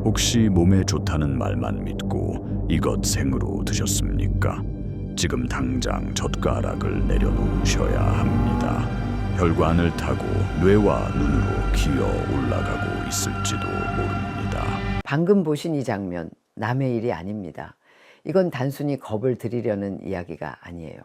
혹시 몸에 좋다는 말만 믿고 이것 생으로 드셨습니까? 지금 당장 젓가락을 내려놓으셔야 합니다. 혈관을 타고 뇌와 눈으로 기어 올라가고 있을지도 모릅니다. 방금 보신 이 장면, 남의 일이 아닙니다. 이건 단순히 겁을 드리려는 이야기가 아니에요.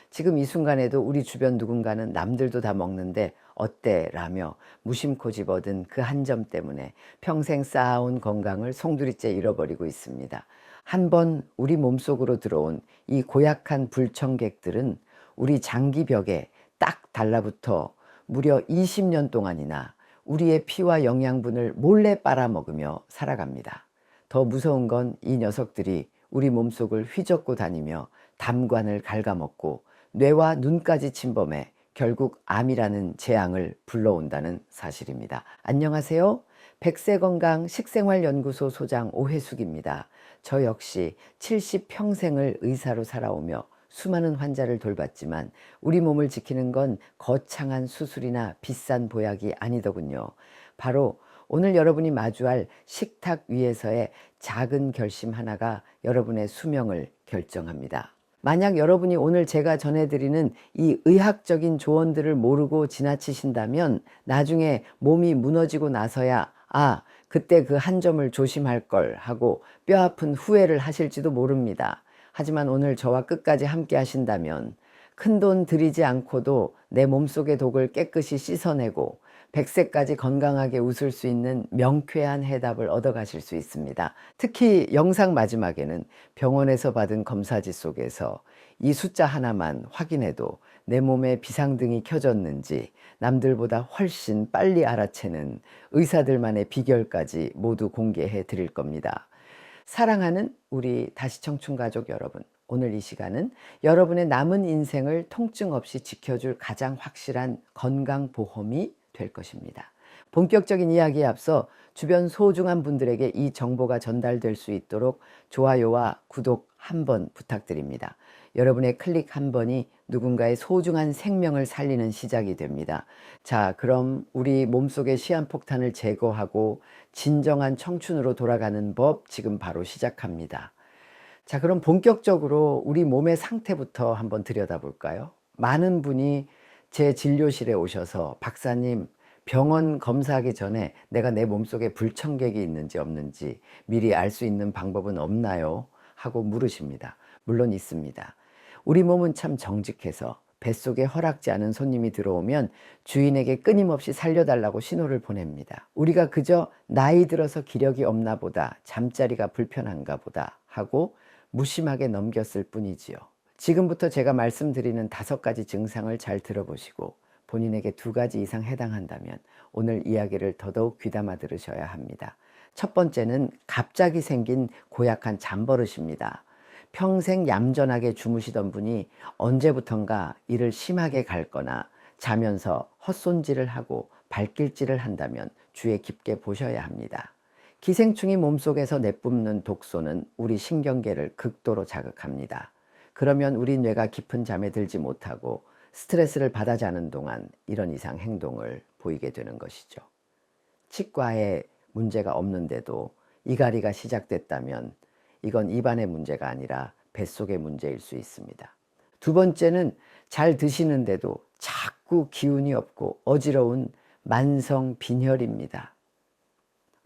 지금 이 순간에도 우리 주변 누군가는 남들도 다 먹는데 어때? 라며 무심코 집어든 그 한 점 때문에 평생 쌓아온 건강을 송두리째 잃어버리고 있습니다. 한번 우리 몸속으로 들어온 이 고약한 불청객들은 우리 장기벽에 딱 달라붙어 무려 20년 동안이나 우리의 피와 영양분을 몰래 빨아먹으며 살아갑니다. 더 무서운 건 이 녀석들이 우리 몸속을 휘젓고 다니며 담관을 갉아먹고 뇌와 눈까지 침범해 결국 암이라는 재앙을 불러온다는 사실입니다. 안녕하세요. 백세건강 식생활연구소 소장 오혜숙입니다. 저 역시 70평생을 의사로 살아오며 수많은 환자를 돌봤지만 우리 몸을 지키는 건 거창한 수술이나 비싼 보약이 아니더군요. 바로 오늘 여러분이 마주할 식탁 위에서의 작은 결심 하나가 여러분의 수명을 결정합니다. 만약 여러분이 오늘 제가 전해드리는 이 의학적인 조언들을 모르고 지나치신다면 나중에 몸이 무너지고 나서야 그때 그 한 점을 조심할 걸 하고 뼈아픈 후회를 하실지도 모릅니다. 하지만 오늘 저와 끝까지 함께 하신다면 큰돈 들이지 않고도 내 몸속의 독을 깨끗이 씻어내고 100세까지 건강하게 웃을 수 있는 명쾌한 해답을 얻어가실 수 있습니다. 특히 영상 마지막에는 병원에서 받은 검사지 속에서 이 숫자 하나만 확인해도 내 몸에 비상등이 켜졌는지 남들보다 훨씬 빨리 알아채는 의사들만의 비결까지 모두 공개해 드릴 겁니다. 사랑하는 우리 다시청춘 가족 여러분, 오늘 이 시간은 여러분의 남은 인생을 통증 없이 지켜줄 가장 확실한 건강보험이 될 것입니다. 본격적인 이야기에 앞서 주변 소중한 분들에게 이 정보가 전달될 수 있도록 좋아요와 구독 한번 부탁드립니다. 여러분의 클릭 한 번이 누군가의 소중한 생명을 살리는 시작이 됩니다. 자, 그럼 우리 몸속의 시한폭탄을 제거하고 진정한 청춘으로 돌아가는 법 지금 바로 시작합니다. 자, 그럼 본격적으로 우리 몸의 상태부터 한번 들여다볼까요? 많은 분이 제 진료실에 오셔서 박사님, 병원 검사하기 전에 내가 내 몸속에 불청객이 있는지 없는지 미리 알 수 있는 방법은 없나요? 하고 물으십니다. 물론 있습니다. 우리 몸은 참 정직해서 뱃속에 허락지 않은 손님이 들어오면 주인에게 끊임없이 살려달라고 신호를 보냅니다. 우리가 그저 나이 들어서 기력이 없나 보다, 잠자리가 불편한가 보다 하고 무심하게 넘겼을 뿐이지요. 지금부터 제가 말씀드리는 5가지 증상을 잘 들어보시고 본인에게 2가지 이상 해당한다면 오늘 이야기를 더더욱 귀담아 들으셔야 합니다. 첫 번째는 갑자기 생긴 고약한 잠버릇입니다. 평생 얌전하게 주무시던 분이 언제부턴가 일을 심하게 갈거나 자면서 헛손질을 하고 발길질을 한다면 주의 깊게 보셔야 합니다. 기생충이 몸속에서 내뿜는 독소는 우리 신경계를 극도로 자극합니다. 그러면 우리 뇌가 깊은 잠에 들지 못하고 스트레스를 받아 자는 동안 이런 이상 행동을 보이게 되는 것이죠. 치과에 문제가 없는데도 이갈이가 시작됐다면 이건 입안의 문제가 아니라 뱃속의 문제일 수 있습니다. 2번째는 잘 드시는데도 자꾸 기운이 없고 어지러운 만성 빈혈입니다.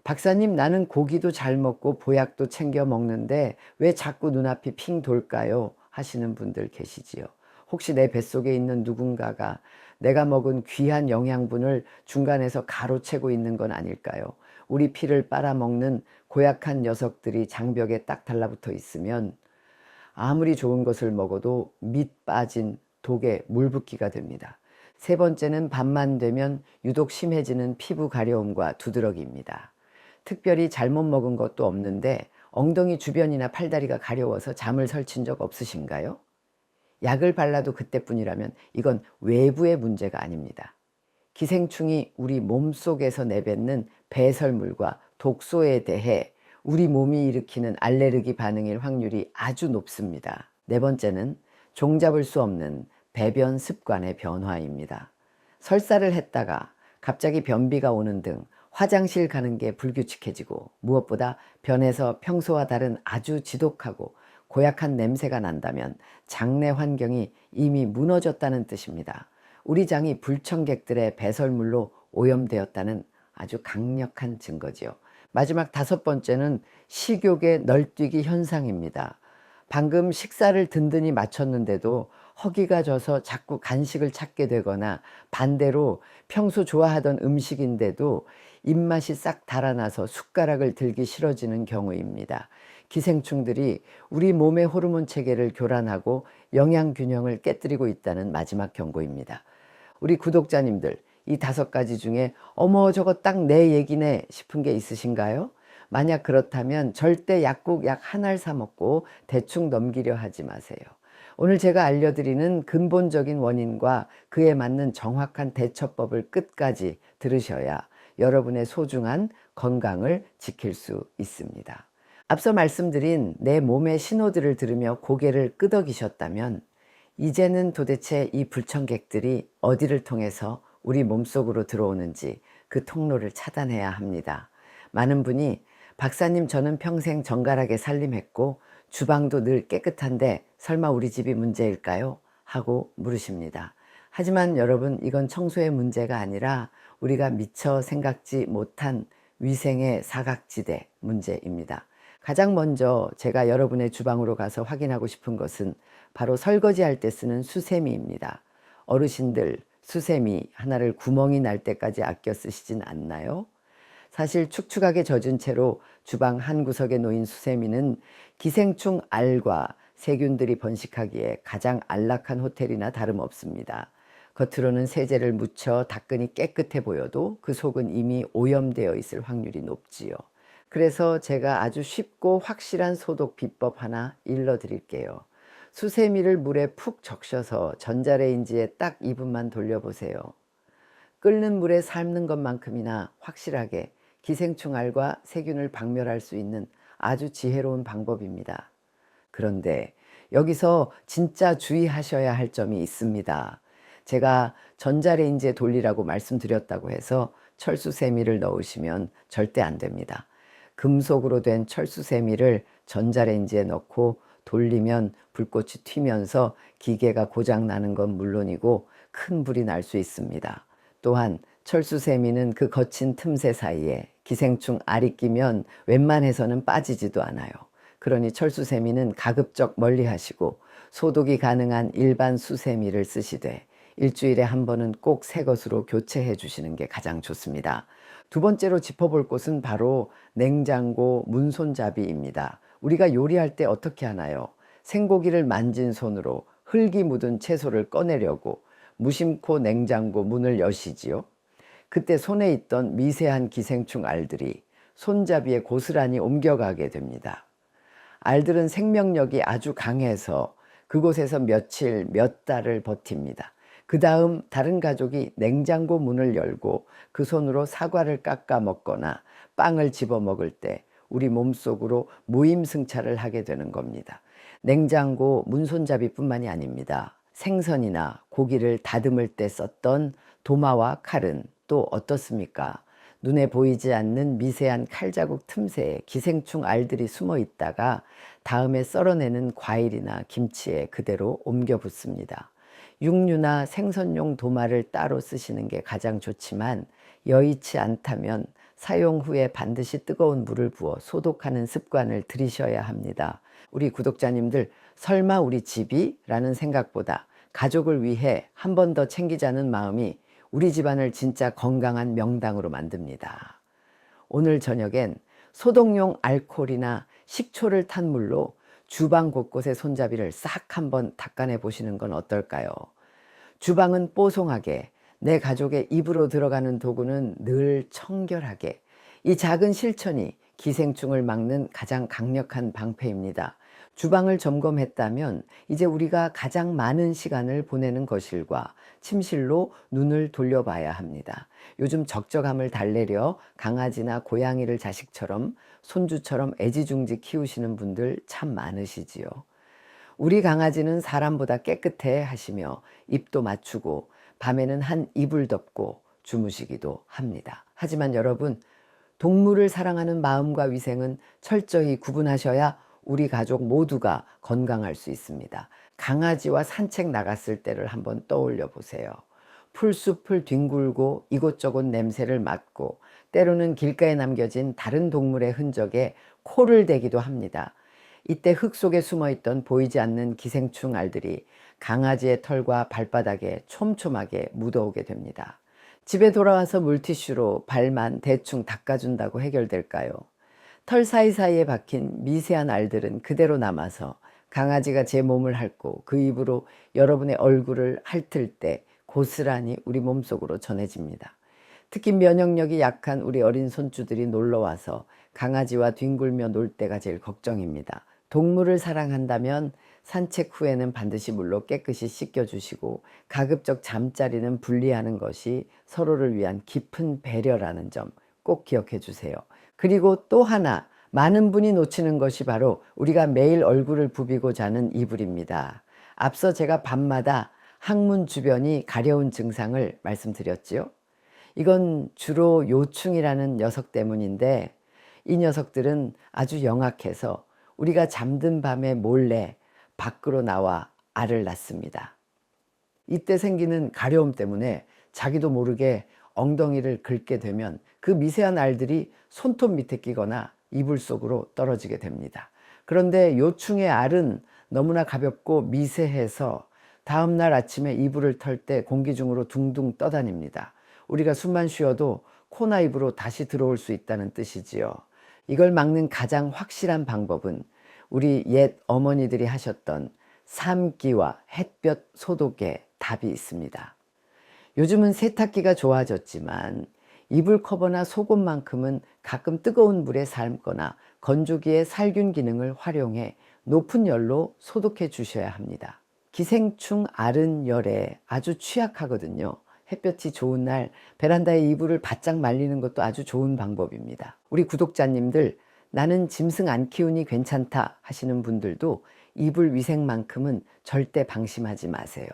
박사님, 나는 고기도 잘 먹고 보약도 챙겨 먹는데 왜 자꾸 눈앞이 핑 돌까요? 하시는 분들 계시지요. 혹시 내 뱃속에 있는 누군가가 내가 먹은 귀한 영양분을 중간에서 가로채고 있는 건 아닐까요? 우리 피를 빨아먹는 고약한 녀석들이 장벽에 딱 달라붙어 있으면 아무리 좋은 것을 먹어도 밑 빠진 독에 물붓기가 됩니다. 3번째는 밤만 되면 유독 심해지는 피부 가려움과 두드러기입니다. 특별히 잘못 먹은 것도 없는데 엉덩이 주변이나 팔다리가 가려워서 잠을 설친 적 없으신가요? 약을 발라도 그때뿐이라면 이건 외부의 문제가 아닙니다. 기생충이 우리 몸속에서 내뱉는 배설물과 독소에 대해 우리 몸이 일으키는 알레르기 반응일 확률이 아주 높습니다. 4번째는 종잡을 수 없는 배변 습관의 변화입니다. 설사를 했다가 갑자기 변비가 오는 등 화장실 가는 게 불규칙해지고 무엇보다 변해서 평소와 다른 아주 지독하고 고약한 냄새가 난다면 장내 환경이 이미 무너졌다는 뜻입니다. 우리 장이 불청객들의 배설물로 오염되었다는 아주 강력한 증거지요. 마지막 5번째는 식욕의 널뛰기 현상입니다. 방금 식사를 든든히 마쳤는데도 허기가 져서 자꾸 간식을 찾게 되거나 반대로 평소 좋아하던 음식인데도 입맛이 싹 달아나서 숟가락을 들기 싫어지는 경우입니다. 기생충들이 우리 몸의 호르몬 체계를 교란하고 영양 균형을 깨뜨리고 있다는 마지막 경고입니다. 우리 구독자님들, 이 5가지 중에 어머 저거 딱 내 얘기네 싶은 게 있으신가요? 만약 그렇다면 절대 약국 약 하나를 사 먹고 대충 넘기려 하지 마세요. 오늘 제가 알려드리는 근본적인 원인과 그에 맞는 정확한 대처법을 끝까지 들으셔야 여러분의 소중한 건강을 지킬 수 있습니다. 앞서 말씀드린 내 몸의 신호들을 들으며 고개를 끄덕이셨다면 이제는 도대체 이 불청객들이 어디를 통해서 우리 몸속으로 들어오는지 그 통로를 차단해야 합니다. 많은 분이 박사님 저는 평생 정갈하게 살림했고 주방도 늘 깨끗한데 설마 우리 집이 문제일까요? 하고 물으십니다. 하지만 여러분, 이건 청소의 문제가 아니라 우리가 미처 생각지 못한 위생의 사각지대 문제입니다. 가장 먼저 제가 여러분의 주방으로 가서 확인하고 싶은 것은 바로 설거지할 때 쓰는 수세미입니다. 어르신들, 수세미 하나를 구멍이 날 때까지 아껴 쓰시진 않나요? 사실 축축하게 젖은 채로 주방 한 구석에 놓인 수세미는 기생충 알과 세균들이 번식하기에 가장 안락한 호텔이나 다름없습니다. 겉으로는 세제를 묻혀 닦으니 깨끗해 보여도 그 속은 이미 오염되어 있을 확률이 높지요. 그래서 제가 아주 쉽고 확실한 소독 비법 하나 일러드릴게요. 수세미를 물에 푹 적셔서 전자레인지에 딱 2분만 돌려보세요. 끓는 물에 삶는 것만큼이나 확실하게 기생충 알과 세균을 박멸할 수 있는 아주 지혜로운 방법입니다. 그런데 여기서 진짜 주의하셔야 할 점이 있습니다. 제가 전자레인지에 돌리라고 말씀드렸다고 해서 철수세미를 넣으시면 절대 안 됩니다. 금속으로 된 철수세미를 전자레인지에 넣고 돌리면 불꽃이 튀면서 기계가 고장나는 건 물론이고 큰 불이 날 수 있습니다. 또한 철수세미는 그 거친 틈새 사이에 기생충 알이 끼면 웬만해서는 빠지지도 않아요. 그러니 철수세미는 가급적 멀리 하시고 소독이 가능한 일반 수세미를 쓰시되 일주일에 한 번은 꼭 새 것으로 교체해 주시는 게 가장 좋습니다. 2번째로 짚어볼 곳은 바로 냉장고 문손잡이입니다. 우리가 요리할 때 어떻게 하나요? 생고기를 만진 손으로 흙이 묻은 채소를 꺼내려고 무심코 냉장고 문을 여시지요. 그때 손에 있던 미세한 기생충 알들이 손잡이에 고스란히 옮겨가게 됩니다. 알들은 생명력이 아주 강해서 그곳에서 며칠, 몇 달을 버팁니다. 그 다음 다른 가족이 냉장고 문을 열고 그 손으로 사과를 깎아 먹거나 빵을 집어 먹을 때 우리 몸속으로 무임승차를 하게 되는 겁니다. 냉장고 문손잡이뿐만이 아닙니다. 생선이나 고기를 다듬을 때 썼던 도마와 칼은 또 어떻습니까? 눈에 보이지 않는 미세한 칼자국 틈새에 기생충 알들이 숨어 있다가 다음에 썰어내는 과일이나 김치에 그대로 옮겨 붙습니다. 육류나 생선용 도마를 따로 쓰시는 게 가장 좋지만 여의치 않다면 사용 후에 반드시 뜨거운 물을 부어 소독하는 습관을 들이셔야 합니다. 우리 구독자님들, 설마 우리 집이? 라는 생각보다 가족을 위해 한 번 더 챙기자는 마음이 우리 집안을 진짜 건강한 명당으로 만듭니다. 오늘 저녁엔 소독용 알코올이나 식초를 탄 물로 주방 곳곳의 손잡이를 싹 한번 닦아내 보시는 건 어떨까요? 주방은 뽀송하게, 내 가족의 입으로 들어가는 도구는 늘 청결하게. 이 작은 실천이 기생충을 막는 가장 강력한 방패입니다. 주방을 점검했다면 이제 우리가 가장 많은 시간을 보내는 거실과 침실로 눈을 돌려봐야 합니다. 요즘 적적함을 달래려 강아지나 고양이를 자식처럼 손주처럼 애지중지 키우시는 분들 참 많으시지요. 우리 강아지는 사람보다 깨끗해 하시며 입도 맞추고 밤에는 한 이불 덮고 주무시기도 합니다. 하지만 여러분, 동물을 사랑하는 마음과 위생은 철저히 구분하셔야 우리 가족 모두가 건강할 수 있습니다. 강아지와 산책 나갔을 때를 한번 떠올려 보세요. 풀숲을 뒹굴고 이곳저곳 냄새를 맡고 때로는 길가에 남겨진 다른 동물의 흔적에 코를 대기도 합니다. 이때 흙 속에 숨어있던 보이지 않는 기생충 알들이 강아지의 털과 발바닥에 촘촘하게 묻어오게 됩니다. 집에 돌아와서 물티슈로 발만 대충 닦아준다고 해결될까요? 털 사이사이에 박힌 미세한 알들은 그대로 남아서 강아지가 제 몸을 핥고 그 입으로 여러분의 얼굴을 핥을 때 고스란히 우리 몸속으로 전해집니다. 특히 면역력이 약한 우리 어린 손주들이 놀러와서 강아지와 뒹굴며 놀 때가 제일 걱정입니다. 동물을 사랑한다면 산책 후에는 반드시 물로 깨끗이 씻겨주시고 가급적 잠자리는 분리하는 것이 서로를 위한 깊은 배려라는 점 꼭 기억해 주세요. 그리고 또 하나, 많은 분이 놓치는 것이 바로 우리가 매일 얼굴을 부비고 자는 이불입니다. 앞서 제가 밤마다 항문 주변이 가려운 증상을 말씀드렸지요. 이건 주로 요충이라는 녀석 때문인데, 이 녀석들은 아주 영악해서 우리가 잠든 밤에 몰래 밖으로 나와 알을 낳습니다. 이때 생기는 가려움 때문에 자기도 모르게 엉덩이를 긁게 되면 그 미세한 알들이 손톱 밑에 끼거나 이불 속으로 떨어지게 됩니다. 그런데 요충의 알은 너무나 가볍고 미세해서 다음날 아침에 이불을 털 때 공기 중으로 둥둥 떠다닙니다. 우리가 숨만 쉬어도 코나 입으로 다시 들어올 수 있다는 뜻이지요. 이걸 막는 가장 확실한 방법은 우리 옛 어머니들이 하셨던 삶기와 햇볕 소독에 답이 있습니다. 요즘은 세탁기가 좋아졌지만 이불 커버나 속옷만큼은 가끔 뜨거운 물에 삶거나 건조기의 살균 기능을 활용해 높은 열로 소독해 주셔야 합니다. 기생충 알은 열에 아주 취약하거든요. 햇볕이 좋은 날 베란다에 이불을 바짝 말리는 것도 아주 좋은 방법입니다. 우리 구독자님들, 나는 짐승 안 키우니 괜찮다 하시는 분들도 이불 위생만큼은 절대 방심하지 마세요.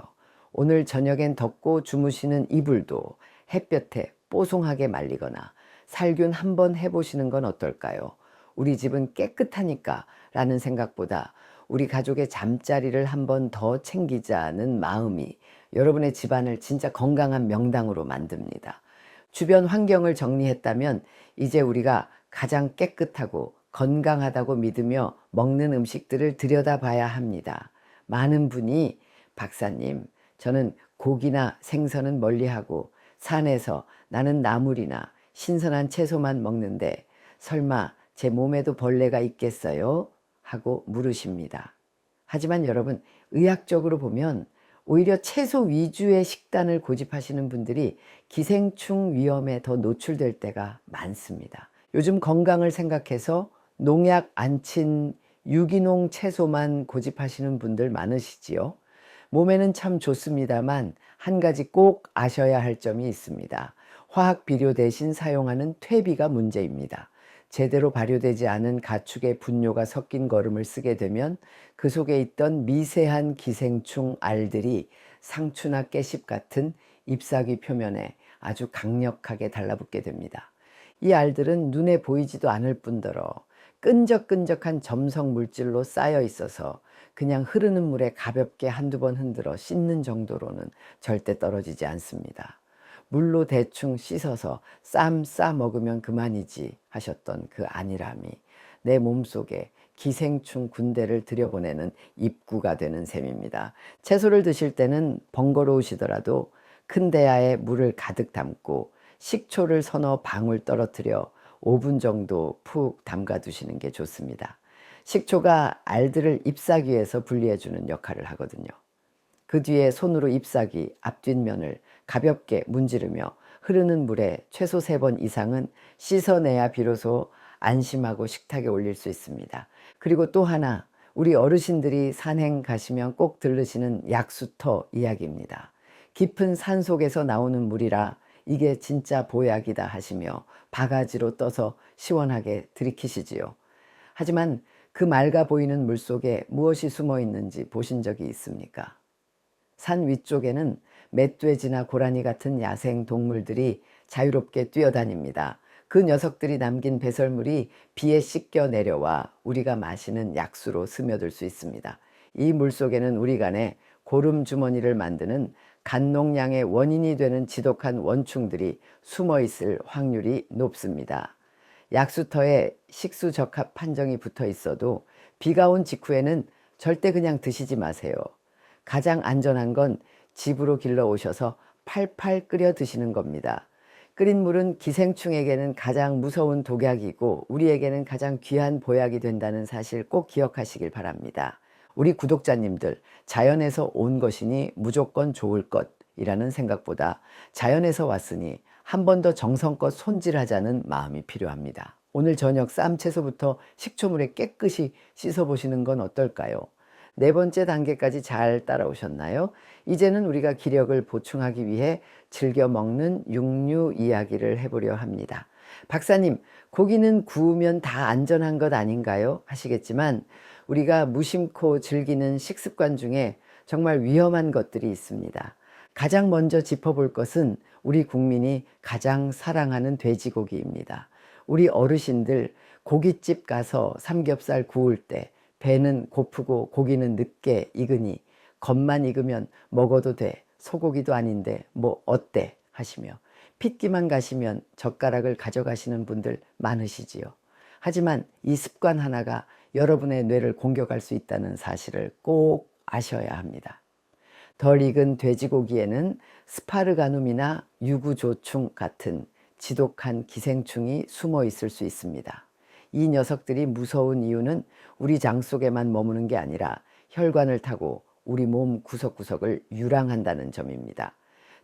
오늘 저녁엔 덮고 주무시는 이불도 햇볕에 뽀송하게 말리거나 살균 한번 해보시는 건 어떨까요? 우리 집은 깨끗하니까 라는 생각보다 우리 가족의 잠자리를 한번 더 챙기자는 마음이 여러분의 집안을 진짜 건강한 명당으로 만듭니다. 주변 환경을 정리했다면 이제 우리가 가장 깨끗하고 건강하다고 믿으며 먹는 음식들을 들여다봐야 합니다. 많은 분이 박사님, 저는 고기나 생선은 멀리하고 산에서 나는 나물이나 신선한 채소만 먹는데 설마 제 몸에도 벌레가 있겠어요? 하고 물으십니다. 하지만 여러분, 의학적으로 보면 오히려 채소 위주의 식단을 고집하시는 분들이 기생충 위험에 더 노출될 때가 많습니다. 요즘 건강을 생각해서 농약 안 친 유기농 채소만 고집하시는 분들 많으시지요. 몸에는 참 좋습니다만 한 가지 꼭 아셔야 할 점이 있습니다. 화학 비료 대신 사용하는 퇴비가 문제입니다. 제대로 발효되지 않은 가축의 분뇨가 섞인 거름을 쓰게 되면 그 속에 있던 미세한 기생충 알들이 상추나 깨씹 같은 잎사귀 표면에 아주 강력하게 달라붙게 됩니다. 이 알들은 눈에 보이지도 않을 뿐더러 끈적끈적한 점성 물질로 쌓여 있어서 그냥 흐르는 물에 가볍게 한두 번 흔들어 씻는 정도로는 절대 떨어지지 않습니다. 물로 대충 씻어서 쌈 싸 먹으면 그만이지 하셨던 그 안일함이 내 몸속에 기생충 군대를 들여보내는 입구가 되는 셈입니다. 채소를 드실 때는 번거로우시더라도 큰 대야에 물을 가득 담고 식초를 서너 방울 떨어뜨려 5분 정도 푹 담가 두시는 게 좋습니다. 식초가 알들을 잎사귀에서 분리해 주는 역할을 하거든요. 그 뒤에 손으로 잎사귀 앞뒷면을 가볍게 문지르며 흐르는 물에 최소 3번 이상은 씻어내야 비로소 안심하고 식탁에 올릴 수 있습니다. 그리고 또 하나, 우리 어르신들이 산행 가시면 꼭 들르시는 약수터 이야기입니다. 깊은 산 속에서 나오는 물이라 이게 진짜 보약이다 하시며 바가지로 떠서 시원하게 들이키시지요. 하지만 그 맑아 보이는 물 속에 무엇이 숨어 있는지 보신 적이 있습니까? 산 위쪽에는 멧돼지나 고라니 같은 야생 동물들이 자유롭게 뛰어다닙니다. 그 녀석들이 남긴 배설물이 비에 씻겨 내려와 우리가 마시는 약수로 스며들 수 있습니다. 이 물속에는 우리 간에 고름주머니를 만드는 간농량의 원인이 되는 지독한 원충들이 숨어 있을 확률이 높습니다. 약수터에 식수적합 판정이 붙어 있어도 비가 온 직후에는 절대 그냥 드시지 마세요. 가장 안전한 건 집으로 길러 오셔서 팔팔 끓여 드시는 겁니다. 끓인 물은 기생충에게는 가장 무서운 독약이고 우리에게는 가장 귀한 보약이 된다는 사실 꼭 기억하시길 바랍니다. 우리 구독자님들, 자연에서 온 것이니 무조건 좋을 것이라는 생각보다 자연에서 왔으니 한 번 더 정성껏 손질하자는 마음이 필요합니다. 오늘 저녁 쌈 채소부터 식초물에 깨끗이 씻어보시는 건 어떨까요? 네 번째 단계까지 잘 따라오셨나요? 이제는 우리가 기력을 보충하기 위해 즐겨 먹는 육류 이야기를 해보려 합니다. 박사님, 고기는 구우면 다 안전한 것 아닌가요? 하시겠지만 우리가 무심코 즐기는 식습관 중에 정말 위험한 것들이 있습니다. 가장 먼저 짚어볼 것은 우리 국민이 가장 사랑하는 돼지고기입니다. 우리 어르신들 고깃집 가서 삼겹살 구울 때 배는 고프고 고기는 늦게 익으니 겉만 익으면 먹어도 돼, 소고기도 아닌데 뭐 어때 하시며 핏기만 가시면 젓가락을 가져가시는 분들 많으시지요. 하지만 이 습관 하나가 여러분의 뇌를 공격할 수 있다는 사실을 꼭 아셔야 합니다. 덜 익은 돼지고기에는 스파르가눔이나 유구조충 같은 지독한 기생충이 숨어 있을 수 있습니다. 이 녀석들이 무서운 이유는 우리 장 속에만 머무는 게 아니라 혈관을 타고 우리 몸 구석구석을 유랑한다는 점입니다.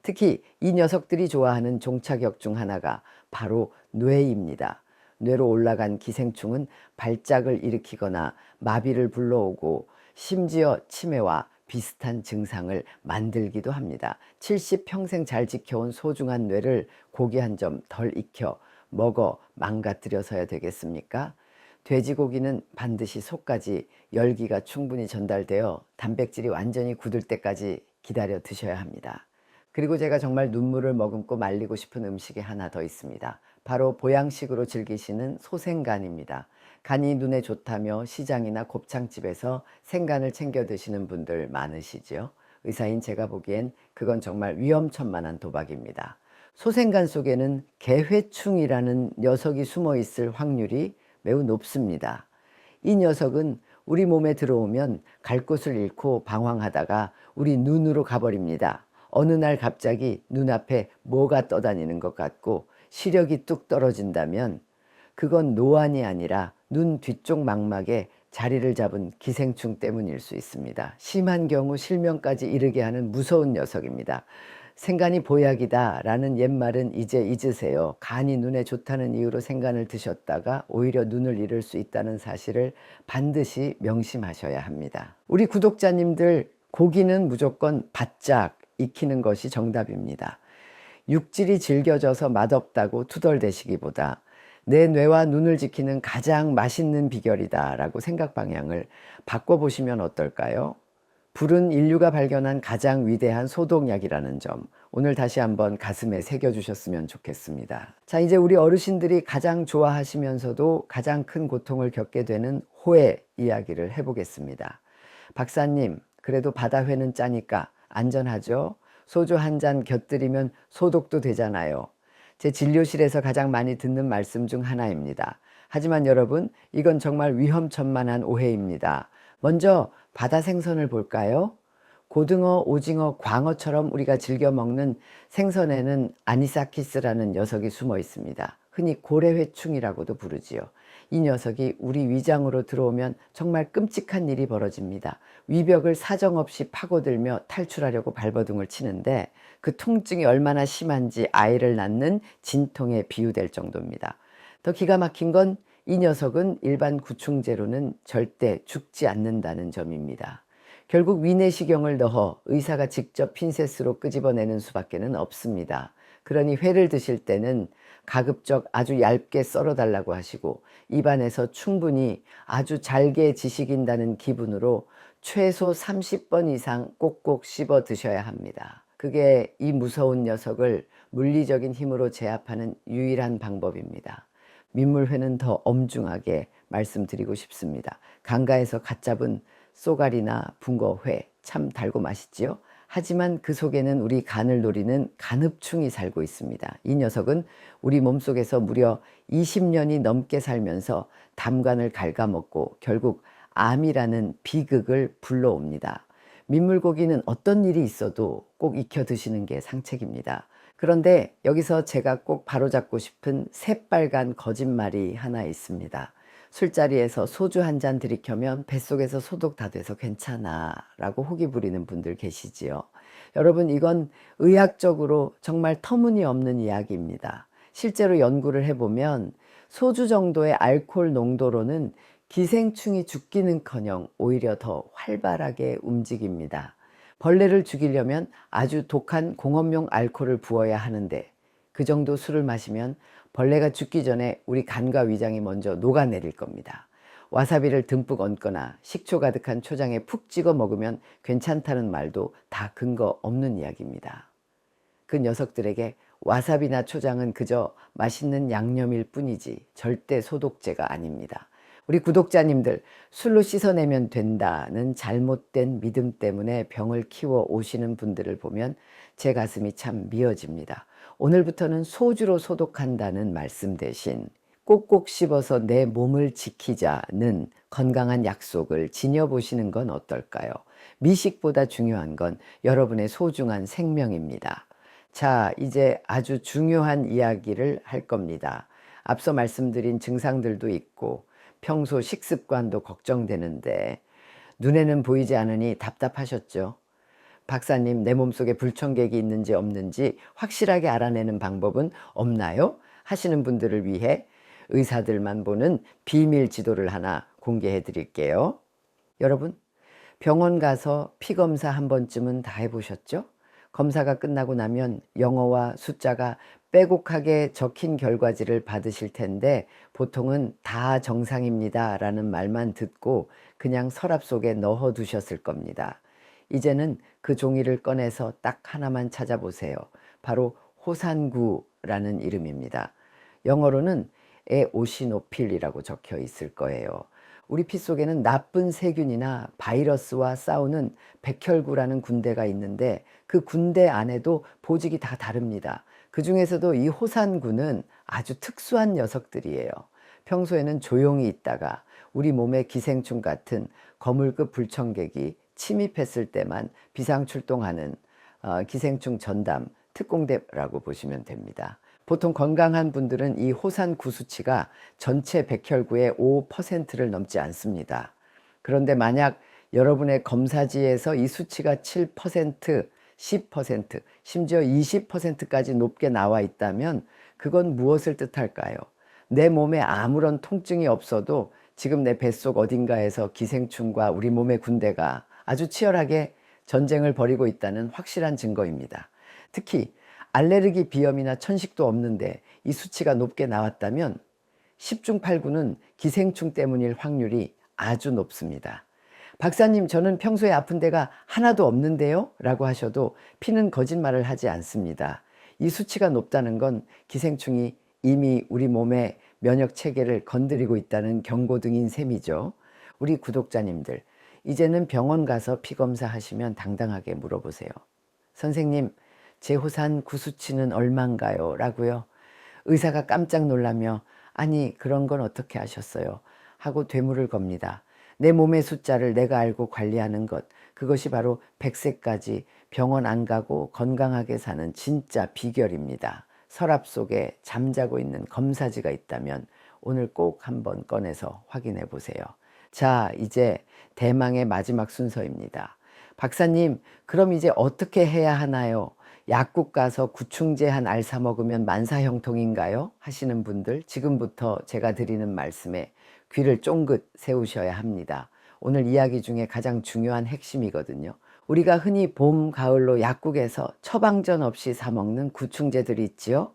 특히 이 녀석들이 좋아하는 종착역 중 하나가 바로 뇌입니다. 뇌로 올라간 기생충은 발작을 일으키거나 마비를 불러오고 심지어 치매와 비슷한 증상을 만들기도 합니다. 70평생 잘 지켜온 소중한 뇌를 고기 한 점 덜 익혀 먹어 망가뜨려서야 되겠습니까? 돼지고기는 반드시 속까지 열기가 충분히 전달되어 단백질이 완전히 굳을 때까지 기다려 드셔야 합니다. 그리고 제가 정말 눈물을 머금고 말리고 싶은 음식이 하나 더 있습니다. 바로 보양식으로 즐기시는 소생간입니다. 간이 눈에 좋다며 시장이나 곱창집에서 생간을 챙겨 드시는 분들 많으시죠? 의사인 제가 보기엔 그건 정말 위험천만한 도박입니다. 소생간 속에는 개회충이라는 녀석이 숨어 있을 확률이 매우 높습니다. 이 녀석은 우리 몸에 들어오면 갈 곳을 잃고 방황하다가 우리 눈으로 가버립니다. 어느 날 갑자기 눈앞에 뭐가 떠다니는 것 같고 시력이 뚝 떨어진다면 그건 노안이 아니라 눈 뒤쪽 망막에 자리를 잡은 기생충 때문일 수 있습니다. 심한 경우 실명까지 이르게 하는 무서운 녀석입니다. 생간이 보약이다 라는 옛말은 이제 잊으세요. 간이 눈에 좋다는 이유로 생간을 드셨다가 오히려 눈을 잃을 수 있다는 사실을 반드시 명심하셔야 합니다. 우리 구독자님들, 고기는 무조건 바짝 익히는 것이 정답입니다. 육질이 질겨져서 맛없다고 투덜대시기보다 내 뇌와 눈을 지키는 가장 맛있는 비결이다 라고 생각 방향을 바꿔보시면 어떨까요? 불은 인류가 발견한 가장 위대한 소독약이라는 점, 오늘 다시 한번 가슴에 새겨주셨으면 좋겠습니다. 자, 이제 우리 어르신들이 가장 좋아하시면서도 가장 큰 고통을 겪게 되는 호의 이야기를 해보겠습니다. 박사님, 그래도 바다회는 짜니까 안전하죠? 소주 한 잔 곁들이면 소독도 되잖아요. 제 진료실에서 가장 많이 듣는 말씀 중 하나입니다. 하지만 여러분, 이건 정말 위험천만한 오해입니다. 먼저 바다 생선을 볼까요? 고등어, 오징어, 광어처럼 우리가 즐겨 먹는 생선에는 아니사키스라는 녀석이 숨어 있습니다. 흔히 고래회충이라고도 부르지요. 이 녀석이 우리 위장으로 들어오면 정말 끔찍한 일이 벌어집니다. 위벽을 사정없이 파고들며 탈출하려고 발버둥을 치는데 그 통증이 얼마나 심한지 아이를 낳는 진통에 비유될 정도입니다. 더 기가 막힌 건 이 녀석은 일반 구충제로는 절대 죽지 않는다는 점입니다. 결국 위내시경을 넣어 의사가 직접 핀셋으로 끄집어내는 수밖에는 없습니다. 그러니 회를 드실 때는 가급적 아주 얇게 썰어달라고 하시고 입안에서 충분히 아주 잘게 지식인다는 기분으로 최소 30번 이상 꼭꼭 씹어 드셔야 합니다. 그게 이 무서운 녀석을 물리적인 힘으로 제압하는 유일한 방법입니다. 민물회는 더 엄중하게 말씀드리고 싶습니다. 강가에서 갓 잡은 쏘가리나 붕어회 참 달고 맛있지요? 하지만 그 속에는 우리 간을 노리는 간흡충이 살고 있습니다. 이 녀석은 우리 몸속에서 무려 20년이 넘게 살면서 담관을 갉아먹고 결국 암이라는 비극을 불러옵니다. 민물고기는 어떤 일이 있어도 꼭 익혀 드시는 게 상책입니다. 그런데 여기서 제가 꼭 바로잡고 싶은 새빨간 거짓말이 하나 있습니다. 술자리에서 소주 한 잔 들이켜면 뱃속에서 소독 다 돼서 괜찮아 라고 호기 부리는 분들 계시지요. 여러분, 이건 의학적으로 정말 터무니없는 이야기입니다. 실제로 연구를 해보면 소주 정도의 알코올 농도로는 기생충이 죽기는커녕 오히려 더 활발하게 움직입니다. 벌레를 죽이려면 아주 독한 공업용 알코올을 부어야 하는데 그 정도 술을 마시면 벌레가 죽기 전에 우리 간과 위장이 먼저 녹아내릴 겁니다. 와사비를 듬뿍 얹거나 식초 가득한 초장에 푹 찍어 먹으면 괜찮다는 말도 다 근거 없는 이야기입니다. 그 녀석들에게 와사비나 초장은 그저 맛있는 양념일 뿐이지 절대 소독제가 아닙니다. 우리 구독자님들, 술로 씻어내면 된다는 잘못된 믿음 때문에 병을 키워 오시는 분들을 보면 제 가슴이 참 미어집니다. 오늘부터는 소주로 소독한다는 말씀 대신 꼭꼭 씹어서 내 몸을 지키자는 건강한 약속을 지녀보시는 건 어떨까요? 미식보다 중요한 건 여러분의 소중한 생명입니다. 자, 이제 아주 중요한 이야기를 할 겁니다. 앞서 말씀드린 증상들도 있고 평소 식습관도 걱정되는데 눈에는 보이지 않으니 답답하셨죠? 박사님, 내 몸속에 불청객이 있는지 없는지 확실하게 알아내는 방법은 없나요? 하시는 분들을 위해 의사들만 보는 비밀 지도를 하나 공개해 드릴게요. 여러분, 병원 가서 피 검사 한 번쯤은 다 해보셨죠? 검사가 끝나고 나면 영어와 숫자가 빼곡하게 적힌 결과지를 받으실 텐데 보통은 다 정상입니다 라는 말만 듣고 그냥 서랍 속에 넣어 두셨을 겁니다. 이제는 그 종이를 꺼내서 딱 하나만 찾아보세요. 바로 호산구라는 이름입니다. 영어로는 에오시노필이라고 적혀 있을 거예요. 우리 피 속에는 나쁜 세균이나 바이러스와 싸우는 백혈구라는 군대가 있는데 그 군대 안에도 보직이 다 다릅니다. 그 중에서도 이 호산구는 아주 특수한 녀석들이에요. 평소에는 조용히 있다가 우리 몸에 기생충 같은 거물급 불청객이 침입했을 때만 비상출동하는 기생충 전담 특공대라고 보시면 됩니다. 보통 건강한 분들은 이 호산구 수치가 전체 백혈구의 5%를 넘지 않습니다. 그런데 만약 여러분의 검사지에서 이 수치가 7%, 10%, 심지어 20%까지 높게 나와 있다면 그건 무엇을 뜻할까요? 내 몸에 아무런 통증이 없어도 지금 내 뱃속 어딘가에서 기생충과 우리 몸의 군대가 아주 치열하게 전쟁을 벌이고 있다는 확실한 증거입니다. 특히 알레르기 비염이나 천식도 없는데 이 수치가 높게 나왔다면 10중 8구는 기생충 때문일 확률이 아주 높습니다. 박사님, 저는 평소에 아픈 데가 하나도 없는데요? 라고 하셔도 피는 거짓말을 하지 않습니다. 이 수치가 높다는 건 기생충이 이미 우리 몸의 면역 체계를 건드리고 있다는 경고등인 셈이죠. 우리 구독자님들, 이제는 병원 가서 피 검사하시면 당당하게 물어보세요. 선생님, 제 호산 구수치는 얼만가요? 라고요. 의사가 깜짝 놀라며 아니 그런 건 어떻게 아셨어요? 하고 되물을 겁니다. 내 몸의 숫자를 내가 알고 관리하는 것, 그것이 바로 100세까지 병원 안 가고 건강하게 사는 진짜 비결입니다. 서랍 속에 잠자고 있는 검사지가 있다면 오늘 꼭 한번 꺼내서 확인해 보세요. 자, 이제 대망의 마지막 순서입니다. 박사님, 그럼 이제 어떻게 해야 하나요? 약국 가서 구충제 한 알 사 먹으면 만사형통인가요? 하시는 분들, 지금부터 제가 드리는 말씀에 귀를 쫑긋 세우셔야 합니다. 오늘 이야기 중에 가장 중요한 핵심이거든요. 우리가 흔히 봄, 가을로 약국에서 처방전 없이 사 먹는 구충제들이 있지요.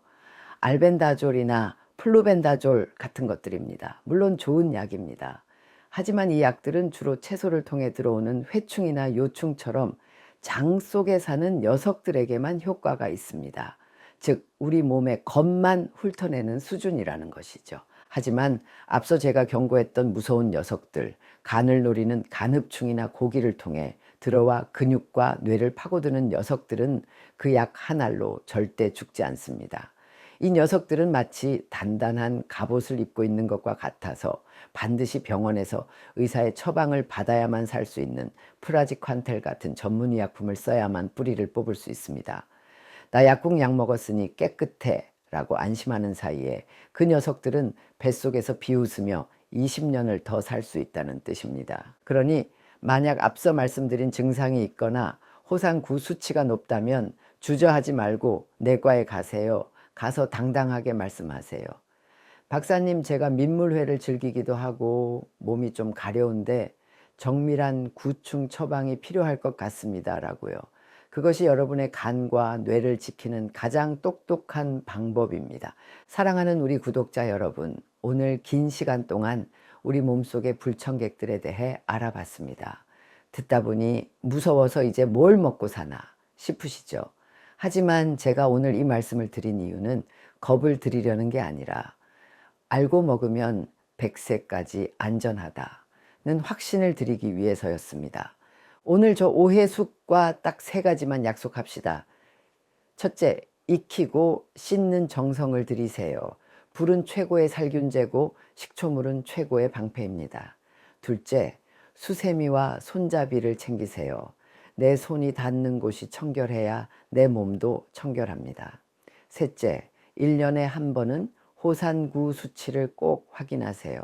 알벤다졸이나 플루벤다졸 같은 것들입니다. 물론 좋은 약입니다. 하지만 이 약들은 주로 채소를 통해 들어오는 회충이나 요충처럼 장 속에 사는 녀석들에게만 효과가 있습니다. 즉 우리 몸의 겉만 훑어내는 수준이라는 것이죠. 하지만 앞서 제가 경고했던 무서운 녀석들, 간을 노리는 간흡충이나 고기를 통해 들어와 근육과 뇌를 파고드는 녀석들은 그 약 한 알로 절대 죽지 않습니다. 이 녀석들은 마치 단단한 갑옷을 입고 있는 것과 같아서 반드시 병원에서 의사의 처방을 받아야만 살 수 있는 프라지퀀텔 같은 전문의약품을 써야만 뿌리를 뽑을 수 있습니다. 나 약국 약 먹었으니 깨끗해 라고 안심하는 사이에 그 녀석들은 뱃속에서 비웃으며 20년을 더 살 수 있다는 뜻입니다. 그러니 만약 앞서 말씀드린 증상이 있거나 호상구 수치가 높다면 주저하지 말고 내과에 가세요. 가서 당당하게 말씀하세요. 박사님, 제가 민물회를 즐기기도 하고 몸이 좀 가려운데 정밀한 구충 처방이 필요할 것 같습니다. 라고요. 그것이 여러분의 간과 뇌를 지키는 가장 똑똑한 방법입니다. 사랑하는 우리 구독자 여러분, 오늘 긴 시간 동안 우리 몸속의 불청객들에 대해 알아봤습니다. 듣다 보니 무서워서 이제 뭘 먹고 사나 싶으시죠? 하지만 제가 오늘 이 말씀을 드린 이유는 겁을 드리려는 게 아니라 알고 먹으면 100세까지 안전하다는 확신을 드리기 위해서였습니다. 오늘 저 오해숙과 딱 3가지만 약속합시다. 첫째, 익히고 씻는 정성을 들이세요. 불은 최고의 살균제고 식초물은 최고의 방패입니다. 둘째, 수세미와 손잡이를 챙기세요. 내 손이 닿는 곳이 청결해야 내 몸도 청결합니다. 셋째, 1년에 한 번은 호산구 수치를 꼭 확인하세요.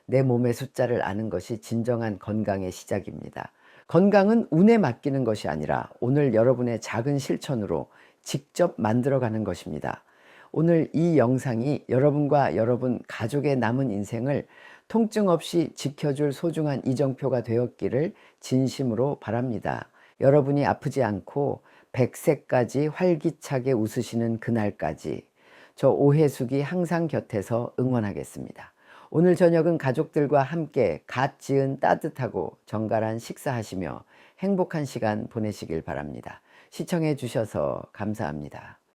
내 몸의 숫자를 아는 것이 진정한 건강의 시작입니다. 건강은 운에 맡기는 것이 아니라 오늘 여러분의 작은 실천으로 직접 만들어가는 것입니다. 오늘 이 영상이 여러분과 여러분 가족의 남은 인생을 통증 없이 지켜줄 소중한 이정표가 되었기를 진심으로 바랍니다. 여러분이 아프지 않고 100세까지 활기차게 웃으시는 그날까지 저 오해숙이 항상 곁에서 응원하겠습니다. 오늘 저녁은 가족들과 함께 갓 지은 따뜻하고 정갈한 식사하시며 행복한 시간 보내시길 바랍니다. 시청해 주셔서 감사합니다.